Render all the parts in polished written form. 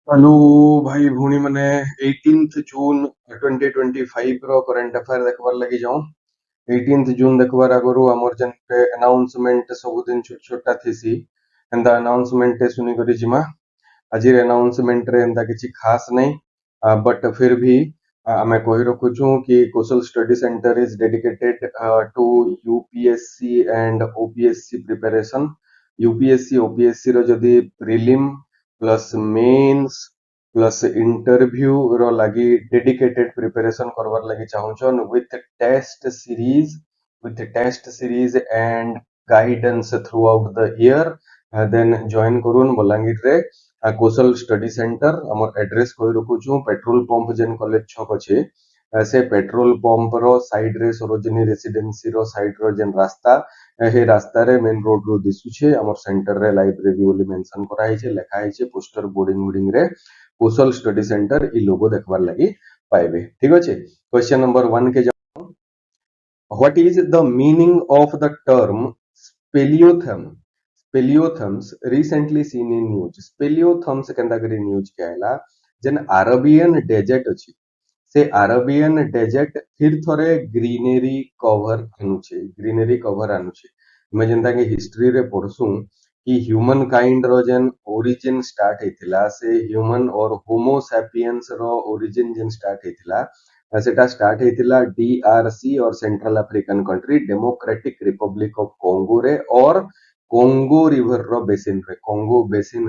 Hello भाई भूणी मैंने 18th जून 2025 रो करंट अफेयर देखबार लगी जाऊं। 18th जून देखबार आगु आमर जेन अनाउंसमेंट सब दिन छोट छोटा थीसी एंदा अनाउंसमेंट सुनी करी जिमा। आज अनाउंसमेंट रे एंदा किछि खास नहीं, बट फिर भी मैं कहि रखुछु कि Kaushal study centre is dedicated to UPSC and OPSC preparation. UPSC OPSC रो जदी prelim plus mains plus interview रो लगी डेडिकेटेड प्रिपरेशन करवार लगी चाहूछन with test series and guidance throughout the year. Then join करून बलांगीर रे कौशल स्टडी सेंटर। हमर एड्रेस कहि रखुछु पेट्रोल पंप जेन कॉलेज छक अछि से पेट्रोल पंप रो साइड रे सरोजिनी रेसिडेंसी रो साइड रो जेन रास्ता हे रास्ता रे मेन रोड रो दिसुछे हमर सेंटर रे लाइब्रेरी बोली मेंशन करा हिचे लेखा हिचे पोस्टर बोर्डिंग रे कौशल स्टडी सेंटर इ लोगो देखबार लगी पाइबे। ठीक अछि। क्वेश्चन नंबर 1 के What is the meaning of the term speleothem? Speleothems recently seen in news. Speleothems केंदा करी न्यूज के आइला जेन अरबियन डेजर्ट अछि से अरबियन डेजर्ट फिर थोरे ग्रीनरी कवर आनुछे। मैं जेंता कि हिस्ट्री रे पढ़सु कि ह्यूमन काइंड रो जेन ओरिजिन स्टार्ट हेतिला से ह्यूमन और होमो सैपियंस रो ओरिजिन जेन स्टार्ट हेतिला सेटा स्टार्ट हेतिला डीआरसी और central African country democratic Republic of Congo रे और कोंगो रिवर रो बेसिन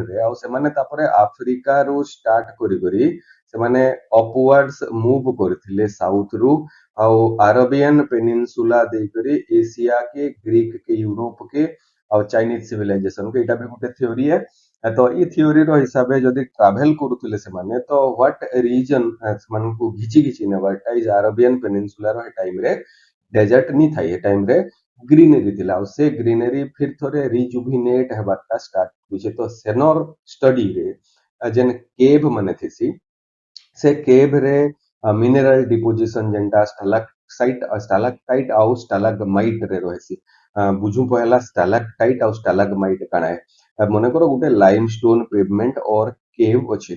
रे आ से माने तापरे अफ्रीका रो स्टार्ट करी करी से माने अपवर्ड्स मूव करथिले साउथ रु आ अरबियन पेनिनसुला दे करी एशिया के ग्रीक के यूरोप के और चाइनीज सिविलाइजेशन के एटा भी गोटे थ्योरी है। तो ई थ्योरी रो हिसाबे जदी ट्रैवल करूथिले से माने तो व्हाट रीजन मन को घिची घिची नेबाटा इज अरबियन पेनिनसुला रो टाइम रे डेजर्ट नी थाई ए टाइम रे ग्रीनरी थिला और से ग्रीनरी फिर थोरे रिजुविनेट हेबाटा स्टार्ट होइछे। तो सेनर स्टडी रे जेन केव माने थिसी से केव रे मिनरल डिपोजिशन जेंटा स्टालाक्टाइट आउ स्टालागमाइट रे रहसी। बुझु पहला स्टालाक्टाइट आउ स्टालागमाइट काना है मने करो गुटे लाइमस्टोन पेवमेंट और केव अछि।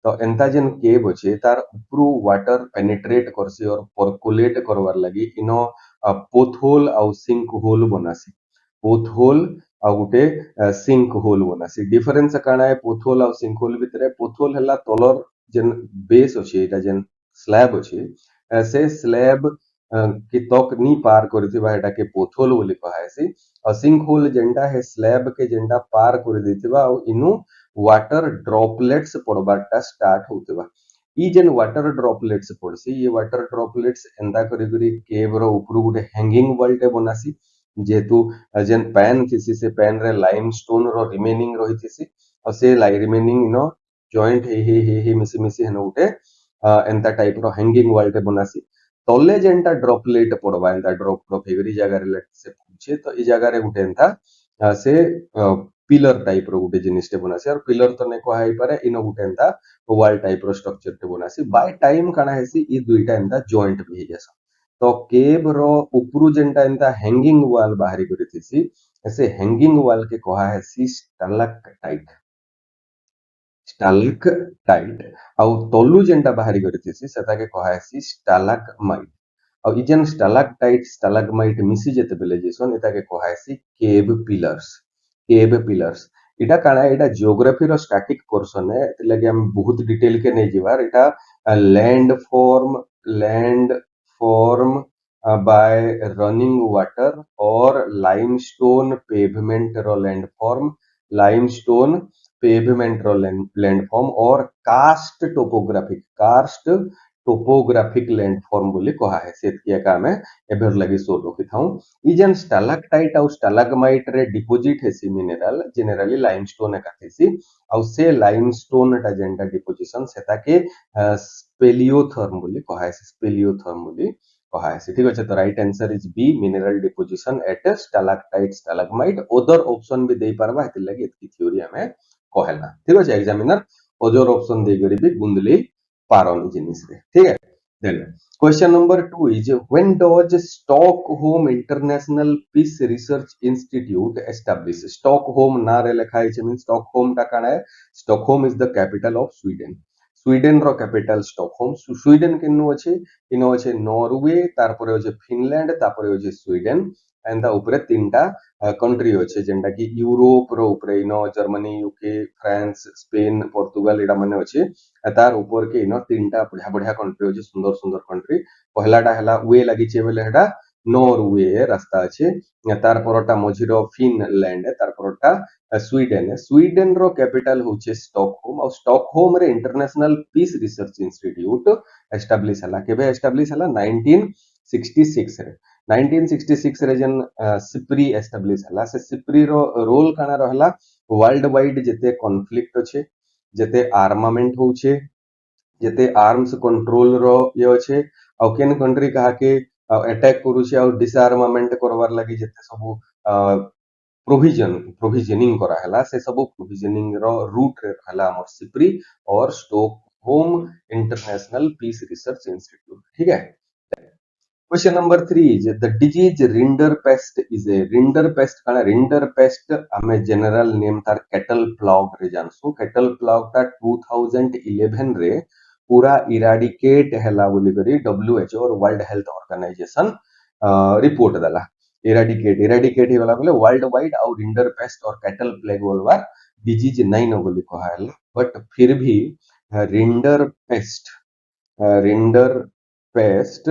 तो एंता जेन केव अछि तार उपरु वाटर पेनिट्रेट करसी और परकुलेट करवार लगी इनो पोथहोल आउ सिंक होल बनासी। पोथहोल आ गुटे सिंक होल बनासी। डिफरेंस काना है पोथहोल आ सिंक होल भितरे? पोथहोल हला तलर जेन बेस अछि एटा जेन स्लैब अछि से स्लैब की तक नी पार करथिबा एटा के पोथहोल बोली कहायसी। और सिंक होल जेंटा है स्लैब के जेंटा पार कर देथिबा और इनु वाटर ड्रॉपलेट्स पड़बाटा स्टार्ट होथिबा। ई जेन वाटर ड्रॉपलेट्स पड़सी ये वाटर ड्रॉपलेट्स एंदा करी करी केव रो ऊपर गुटे हैंगिंग वॉल टे बनासी जेतु जेन पैन थिसी से पैन रे लाइमस्टोन रो रिमेनिंग रहिथिसी और से रिमेनिंग नो जॉइंट हे मिसी मिसी हन गुटे एंता टाइप रो हैंगिंग वॉल टे बनासी। तले जेंटा ड्रॉपलेट पड़बा एंता ड्रॉप ड्रॉप हेगरी जगह रे लेट से पूछे तो ई जगह रे गुटे एंता से पिलर टाइप रो गुटे जिनिस टे बनासी और पिलर तो ने कोहाई पारे इनो गुटे एंता वॉल टाइप रो स्ट्रक्चर टे बनासी। बाय टाइम काना हेसी ई दुईटा एंता जॉइंट भी जैसा। तो केव रो उपरु जेंटा एंता हैंगिंग वॉल बाहरी करिथिसी ऐसे हैंगिंग वॉल के कोहा हेसी स्टालाक्टाइट। स्टालाक्टाइट आउ तलु जेंटा बाहरी करिथिसी सेटा के कोहा हेसी स्टालागमाइट। और ई जेन स्टालाक्टाइट स्टालागमाइट मिसी जेते बेले जेसन एटा के कोहा हेसी केव पिलर्स। इटा काना इटा जियोग्राफी रो स्टैटिक पोर्शन है लगे हम बहुत डिटेल के नहीं जीवार। इटा land form by running water और लाइमस्टोन पेवमेंट रो लैंडफॉर्म और कार्स्ट टोपोग्राफिक लैंडफॉर्म बोली कहा है सेतिया का हमें एभर लगी सोर रखी थाऊ। ई जेन स्टालाक्टाइट और स्टालागमाइट रे डिपोजिट हेसी मिनरल जनरली लाइमस्टोन का हेसी और से लाइमस्टोन टा जेंटा डिपोजिशन सेता के स्पेलियोथर्म बोली कहा है स्पेलियोथर्म बोली कहा है। ठीक अछि। तो right answer is B mineral deposition at stalactite stalagmite. Other option भी देई परबा हेति लगी एतकी थ्योरी हमें कहला। ठीक अछि। एग्जामिनर अदर ऑप्शन दे करी भी गुंदली पारन जिनिस रे। ठीक है। Then question number 2 is when does Stockholm International Peace Research Institute establish? Stockholm na re lekha heiche means Stockholm ta kana hai? Stockholm is the capital of Sweden. Sweden ro capital Stockholm. Sweden kinnu ଅଛି ଇନ ଅଛି Norway ତାରପରେ ଅଛି Finland ତାପରେ ଅଛି Sweden and ता ऊपर तीनटा country अच्छे जेनटा कि यूरोप रो ऊपर इनो Germany UK France Spain Portugal एडा माने अच्छे तार ऊपर के इनो तीनटा बढ़िया बढ़िया कंट्री अच्छे सुंदर सुंदर कंट्री पहलाटा हला वे लागि छे बोले हेडा नॉर्वे रास्ता अच्छे तार परटा मझिरो फिनलैंड तार परटा स्वीडन स्वीडन रो कैपिटल होचे स्टॉकहोम और स्टॉकहोम रे international peace research institute establish हला केबे एस्टैब्लिश हला 1966 रे 1966 रे जन सिप्री एस्टैब्लिश हला से सिप्री रो रोल काना रहला वर्ल्ड वाइड जेते कॉन्फ्लिक्ट अच्छे जेते आर्मामेंट होचे जेते आर्म्स कंट्रोल रो ये अच्छे और केन कंट्री कहा के अटैक करूचे और डिसआर्मामेंट करवार लगी जेते सब प्रोविजनिंग करा हला से सब प्रोविजनिंग रो रूट रे हला हमर सिप्री और Stockholm international peace research institute ठीक है Question number 3 is the disease Rinderpest is a Rinderpest kana Rinderpest ame general name tar cattle plague रे जानसु cattle plague ता 2011 रे पूरा इराडिकेट हैला बोली करी WHO और वर्ल्ड हेल्थ ऑर्गेनाइजेशन रिपोर्ट दला इराडिकेट ही वाला बोले वर्ल्ड वाइड और रिंडरपेस्ट और कैटल प्लेग बोलवा डिजीज नहीं न बोली कहा है बट फिर भी rinderpest rinderpest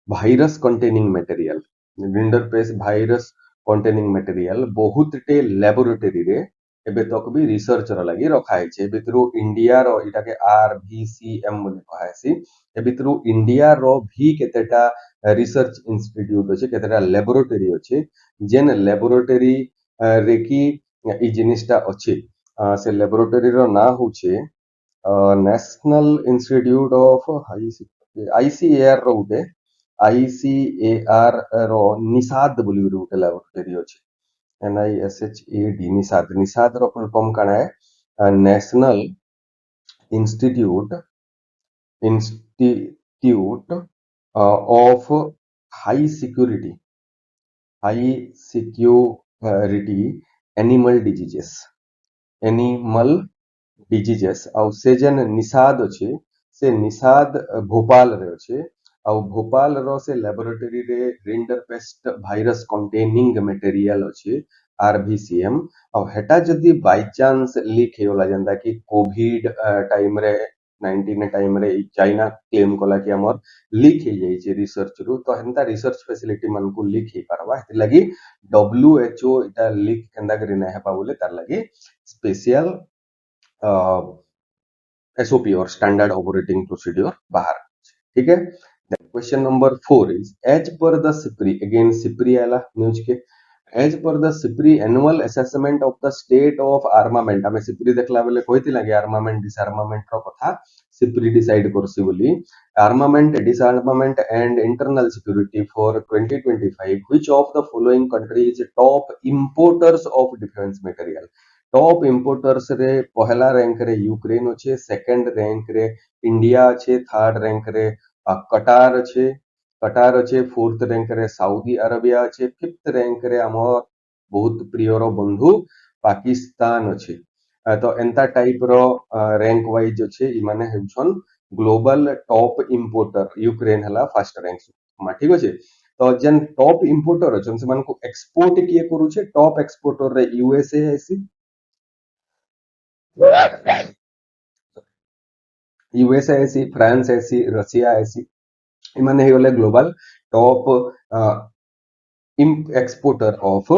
virus containing material rinderpest virus containing material बहुत टे लैबोरेटरी रे एबे तक भी रिसर्च रो लागि रखा है छे बितरु इंडिया रो इटा के RVCM बोली कहासी ए बितरु इंडिया रो भी केतेटा रिसर्च इंस्टीट्यूट अछि केतेटा लैबोरेटरी अछि जेन लैबोरेटरी रे की ई जिनिसटा अछि से लैबोरेटरी रो ना होचे नेशनल इंस्टीट्यूट ऑफ ICAR रो उटे ICAR रो निसाद बोली उटे लैबोरेटरी अछि NISHAD निसाद रो फुल फॉर्म काना है national institute of high security animal diseases और से जन निषाद अच्छे से निषाद भोपाल रे अच्छे और भोपाल रो से लैबोरेटरी रे रिंडरपेस्ट भाइरस कंटेनिंग मटेरियल अच्छे RVCM और हेटा जदी बाय चांस लीक हेला जंदा कि कोविड टाइम रे 19 टाइम रे चाइना क्लेम कला कि हमर लीक हे जाई छै रिसर्च रु तो हेंता रिसर्च फैसिलिटी मन को लीक हे परवा हेति लगी WHO इटा लीक केंदा करी नै हेपा बोले तार लगी स्पेशल SOP और स्टैंडर्ड ऑपरेटिंग प्रोसीड्योर बाहर ठीक है question number 4 is as per the SIPRI again SIPRI आला न्यूज के as per the SIPRI annual assessment of the state of armament हमें सिप्री देखला बेले कहितिला कि आर्मामेंट डिसआर्मामेंट रो कथा सिप्री डिसाइड करसी बोली armament disarmament and internal security for 2025 which of the following country is top importers of defence material top importers रे पहला rank रे यूक्रेन अच्छे सेकंड रैंक रे इंडिया अच्छे थर्ड रैंक रे कटार अच्छे फोर्थ रैंक रे सऊदी अरेबिया अच्छे फिफ्थ रैंक रे हमर बहुत प्रिय रो बंधु पाकिस्तान अच्छे तो एंता टाइप रो रैंक वाइज अच्छे इ माने हेछन ग्लोबल टॉप इंपोर्टर यूक्रेन हला फर्स्ट रैंक ठीक अच्छे तो जन टॉप इंपोर्टर अच्छन से को एक्सपोर्ट किए करू छे टॉप एक्सपोर्टर रे यूएसए ऐसी यूएसए ऐसी फ्रांस ऐसी रशिया ऐसी इमाने हेगले global top exporter of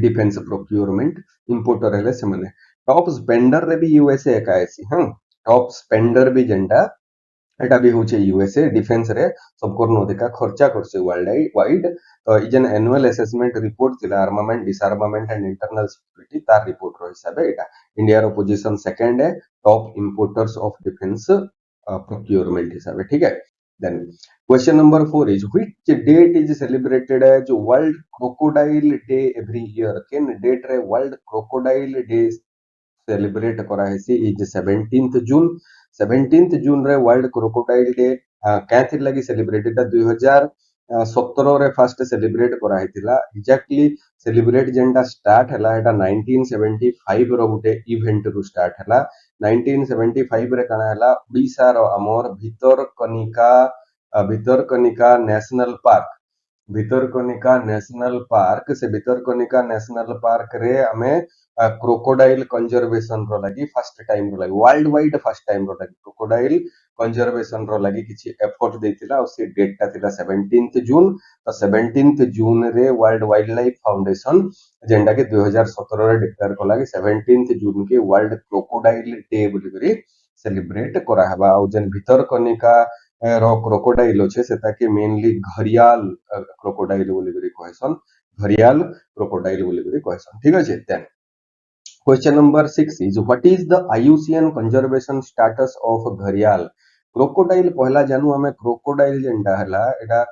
defence procurement importer हेले से माने टॉप स्पेंडर रे भी यूएसए एका ऐसी हां टॉप स्पेंडर भी जेंडा एटा भी होचे यूएसए डिफेंस रे सबको अधिका खर्चा करसे वर्ल्ड वाइड तो इजन एनुअल असेसमेंट रिपोर्ट थिला armament disarmament and internal security तार रिपोर्ट रो हिसाब एटा इंडिया रो पोजीशन सेकंड है top importers of defence procurement हिसाब ठीक है then question number 4 is which date is celebrated as world crocodile day every year cane date रे वर्ल्ड क्रोकोडाइल डे सेलिब्रेट करा हेसी इज 17th जून 17th जून रे world crocodile day क्या थी लगी celebrate एटा 2017 रे फर्स्ट सेलिब्रेट करा हितिला एग्जैक्टली सेलिब्रेट जेंटा स्टार्ट हला एटा 1975 रो गुटे event रु स्टार्ट हला 1975 रे कना हला ओडिसा रो अमर Bhitarkanika national park Bhitarkanika national park से भितरकनिका नेशनल पार्क रे आमे क्रोकोडाइल कंजर्वेशन रो लगी फर्स्ट टाइम रो लगी वर्ल्ड वाइड फर्स्ट टाइम रो लगी क्रोकोडाइल कंजर्वेशन रो लगी किछि एफर्ट देतिला और से डेट ता थिला 17 जून तो 17 जून रे वर्ल्ड वाइल्ड लाइफ फाउंडेशन जेंडा के 2017 रे डिक्लेयर कला कि 17 जून के वर्ल्ड क्रोकोडाइल डे बोली करी सेलिब्रेट करा हबा और जेन भितरकनिका रो क्रोकोडाइल होचे सेता के मेनली घरियाल क्रोकोडाइल बोली करी कहसन घरियाल क्रोकोडाइल बोली करी कहसन ठीक अछि then question number 6 is what is the IUCN conservation status of gharial crocodile पहला जानू हमें क्रोकोडाइल जेंडा हला एटा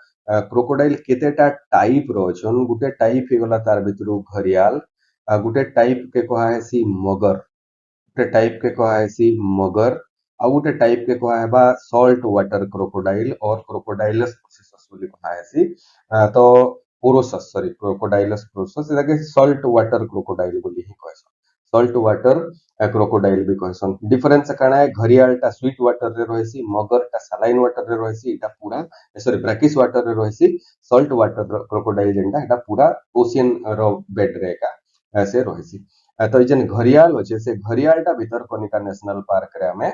क्रोकोडाइल केतेटा टाइप रो छन गुटे टाइप हे गला तार भितरु घरियाल गुटे टाइप के कहा है सी मगर गुटे टाइप के कहा है सी मगर आ गुटे टाइप के कहा है बा सॉल्ट वाटर क्रोकोडाइल और क्रोकोडाइलस प्रोसेसस बोली कहा है सी तो पोरोसस सॉरी क्रोकोडाइलस प्रोसेस एटा के सॉल्ट वाटर क्रोकोडाइल बोली ही कहसन सॉल्ट वाटर क्रोकोडाइल भी कहसन डिफरेंस काना है घरियालटा स्वीट वाटर रे रहसी मगरटा सलाइन वाटर रे रहसी एटा पूरा सॉरी ब्रैकिश वाटर रे रहसी सॉल्ट वाटर क्रोकोडाइल जेंडा एटा पूरा ओशियन रो बेड रे का ऐसे रहसी तो ई जेन घरियाल होचे से घरियालटा भितरकनिका नेशनल पार्क रे हमें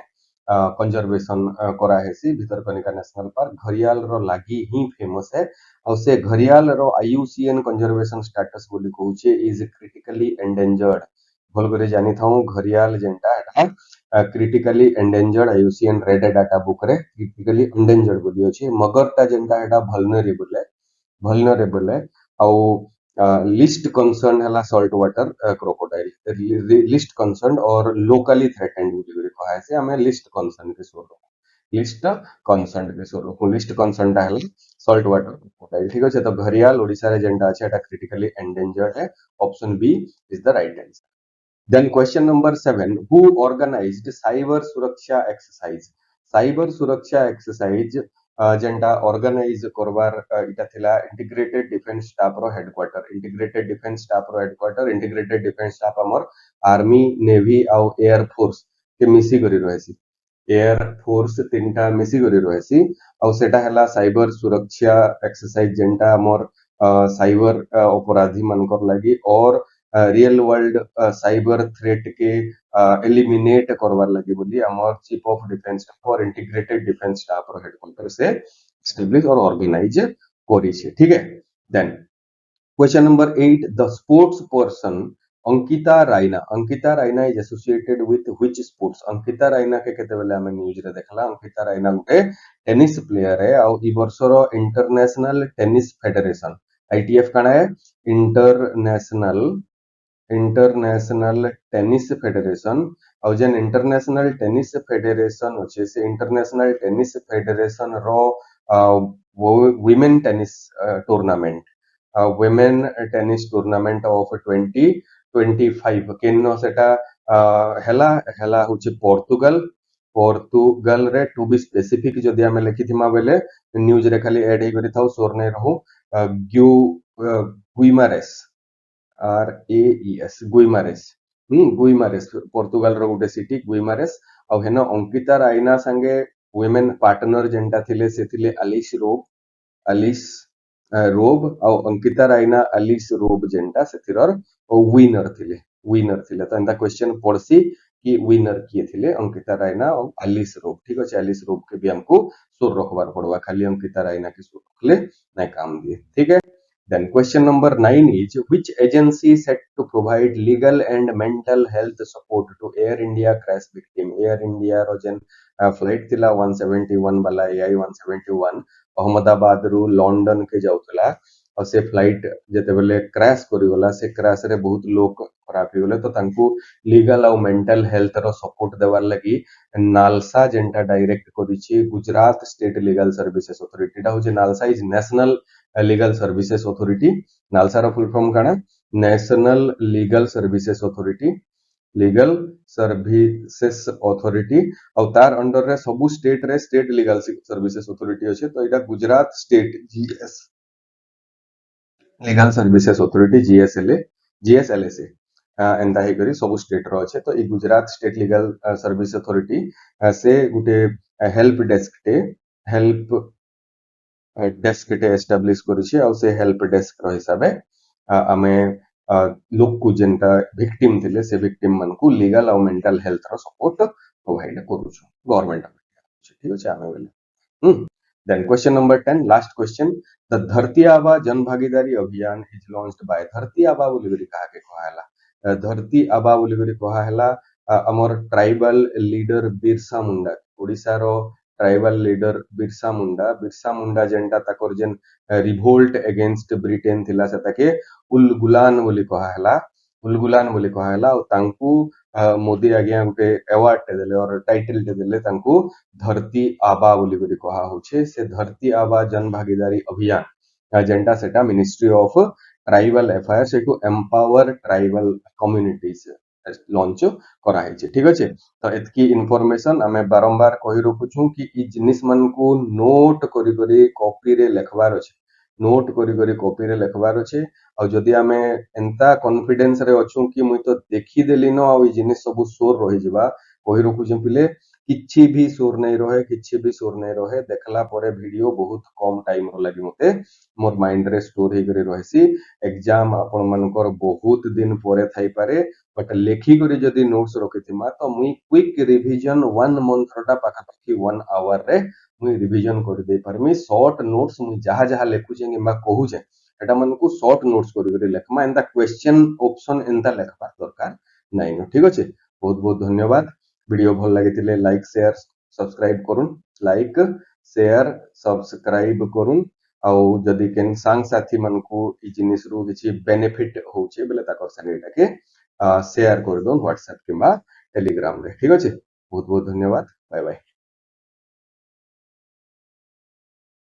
कंजर्वेशन करा हेसी भितरकनिका नेशनल पार्क घरियाल रो लागी ही फेमस है और से घरियाल रो IUCN कंजर्वेशन स्टेटस बोली कहूचे इज क्रिटिकली एंडेंजर्ड भल करे जानी था घरियाल जेंटा एटा critically endangered IUCN red data book रे क्रिटिकली एंडेंजर्ड बोली अछि मगरटा जेंटा एटा vulnerable है और लिस्ट कंसर्न हला salt water crocodile list concern और लोकली थ्रेटेंड बोली कहा है से हमें लिस्ट कंसर्न के सोर लिस्ट कंसर्न के सोर लिस्ट कंसर्न टा हला सॉल्ट वाटर क्रोकोडाइल ठीक है तो घरियाल ओडिसा रे जेंटा अछि एटा क्रिटिकली एंडेंजर्ड है option b is the right answer then question number 7 who organized cyber suraksha exercise cyber suraksha exercise जेंटा ऑर्गेनाइज करवार इटा थिला इंटीग्रेटेड डिफेंस स्टाफ रो हेडक्वार्टर इंटीग्रेटेड डिफेंस स्टाफ हमर आर्मी नेवी आ एयर फोर्स के मिसी करी रहसी एयर फोर्स तीनटा मिसी करी रहसी आ सेटा हला साइबर सुरक्षा एक्सरसाइज जेंटा हमर साइबर अपराधी मानकर लागि और रियल वर्ल्ड साइबर थ्रेट के एलिमिनेट करवार लगी बोली हमर चीफ ऑफ डिफेंस स्टाफ और इंटीग्रेटेड डिफेंस स्टाफ रो हेडक्वार्टर से एस्टैब्लिश और ऑर्गेनाइज करी छे ठीक है then question number 8 the sports person Ankita Raina is associated with which sports Ankita Raina के केते बेले हमें न्यूज रे देखला अंकिता रायना गुटे टेनिस प्लेयर है और ई वर्ष रो इंटरनेशनल टेनिस फेडरेशन ITF काना है इंटरनेशनल टेनिस फेडरेशन और जेन इंटरनेशनल टेनिस फेडरेशन होचे से इंटरनेशनल टेनिस फेडरेशन रो women tennis tournament women tennis tournament of 2025 केनो सेटा हेला हेला होचे पोर्तुगल रे टू बी स्पेसिफिक जदि हमें लिखिथिमा बेले न्यूज रे खाली ऐड हे करि थाउ सोर नै रहू गुइमारेस RAES गुइमारेस पोर्तुगल रो गुटे सिटी गुइमारेस और हेनो अंकिता रायना संगे वुमेन पार्टनर जेंटा थिले से थिले अलिस रोब और अंकिता रायना अलिस रोब जेंटा सेथिरर विनर थिले तो एंदा क्वेश्चन पड़सी कि विनर किए थिले अंकिता रायना और अलिस रोब ठीक अछि अलिस रोब के भी हमको सुर रखबार पड़वा खाली अंकिता रायना के सुर रखले नै काम दिए ठीक है then question number 9 is which agency set to provide legal and mental health support to Air India crash victim Air India row gen flight थिला 171 वाला AI 171 अहमदाबाद रु लंदन के जाउतला और से फ्लाइट जेते बेले क्रैश करी गला से क्रैश रे बहुत लोग खराब हो गले तो तांकू लीगल और मेंटल हेल्थ रो सपोर्ट देवार लगी नालसा जेंटा डायरेक्ट करिछि Gujarat state legal services authority टा होजे NALSA is national legal services authority NALSA रो फुल फॉर्म काना national legal services authority legal services authority और तार अंडर रे सब स्टेट रे स्टेट लीगल सर्विसेस अथॉरिटी अच्छे तो यहाँ Gujarat state GS legal services authority GSLSA एंता ही करी सब स्टेट रो अच्छे तो ये Gujarat state legal service authority से गुटे हेल्प डेस्क टे एस्टाब्लिश करिछि और से हेल्प डेस्क रो हिसाबे आमे लोक को जेंटा विक्टिम थिले से विक्टिम मन को लीगल और मेंटल हेल्थ रो सपोर्ट प्रोवाइड करूछु गवर्नमेंट ठीक अछि आमे बोले then question number 10 last question the Dharti Aaba जन भागीदारी अभियान इज लॉन्च्ड बाय धरती आबा बोली करी कहा के कहला धरती आबा बोली करी कहला हमर ट्राइबल लीडर बिरसा मुंडा ओडिसा रो ट्राइबल लीडर बिरसा मुंडा जेंटा ताकर जेन रिवोल्ट अगेंस्ट ब्रिटेन थिला से ताके उलगुलान बोली कहला और तांकू मोदी आज्ञा गुटे अवार्ड टे देले और टाइटल टे देले तांकू धरती आबा बोली करी कहा होचे से धरती आबा जन भागीदारी अभियान जेंटा सेटा ministry of tribal affairs to empower tribal communities launch करा है ठीक अच्छे तो एतकी इनफॉरमेशन आमे बारंबार कही रखुछु कि इ जिनिस मन को नोट करी करी कॉपी रे लिखवार अछि नोट करी करी कॉपी रे लिखवार अछि और जदि आमे एंता कॉन्फिडेंस रे अछु कि मुई तो देखि देली न आ इ जिनिस सब सोर रहि जिबा कही रखुछु पिले किछि भी सोर नहीं रहे देखला परे वीडियो बहुत कम टाइम रो लागि मते मोर माइंड रे स्टोर हे करी रहसी एग्जाम आपण मानकर बहुत दिन परे थाई पारे बट लेखी करी जदि नोट्स रखिथिमा तो मुई क्विक रिवीजन 1 मंथ रटा पाखापाखि 1 आवर रे मुई रिवीजन कर दे परमी शॉर्ट नोट्स मुई जहा जहा लेखुचे किंबा कहूचे एटा मन को शॉर्ट नोट्स करी लेखमा एंता क्वेश्चन ऑप्शन एंता लेखबा दरकार नाही न ठीक अछि बहुत बहुत धन्यवाद वीडियो भल लागिथिले लाइक शेयर सब्सक्राइब करूँ लाइक शेयर सब्सक्राइब करूँ ଆଉ ଯଦି କେନ୍ ସାଙ୍ଗ ସାଥୀ ମାନଙ୍କୁ ଇ ଜିନିଷ ରୁ କିଛି ବେନିଫିट होचे बेले ताकर संगे एटाके शेयर कर दो व्हाट्सएप किंबा टेलीग्राम रे ठीक अछि बहुत बहुत धन्यवाद बाय बाय।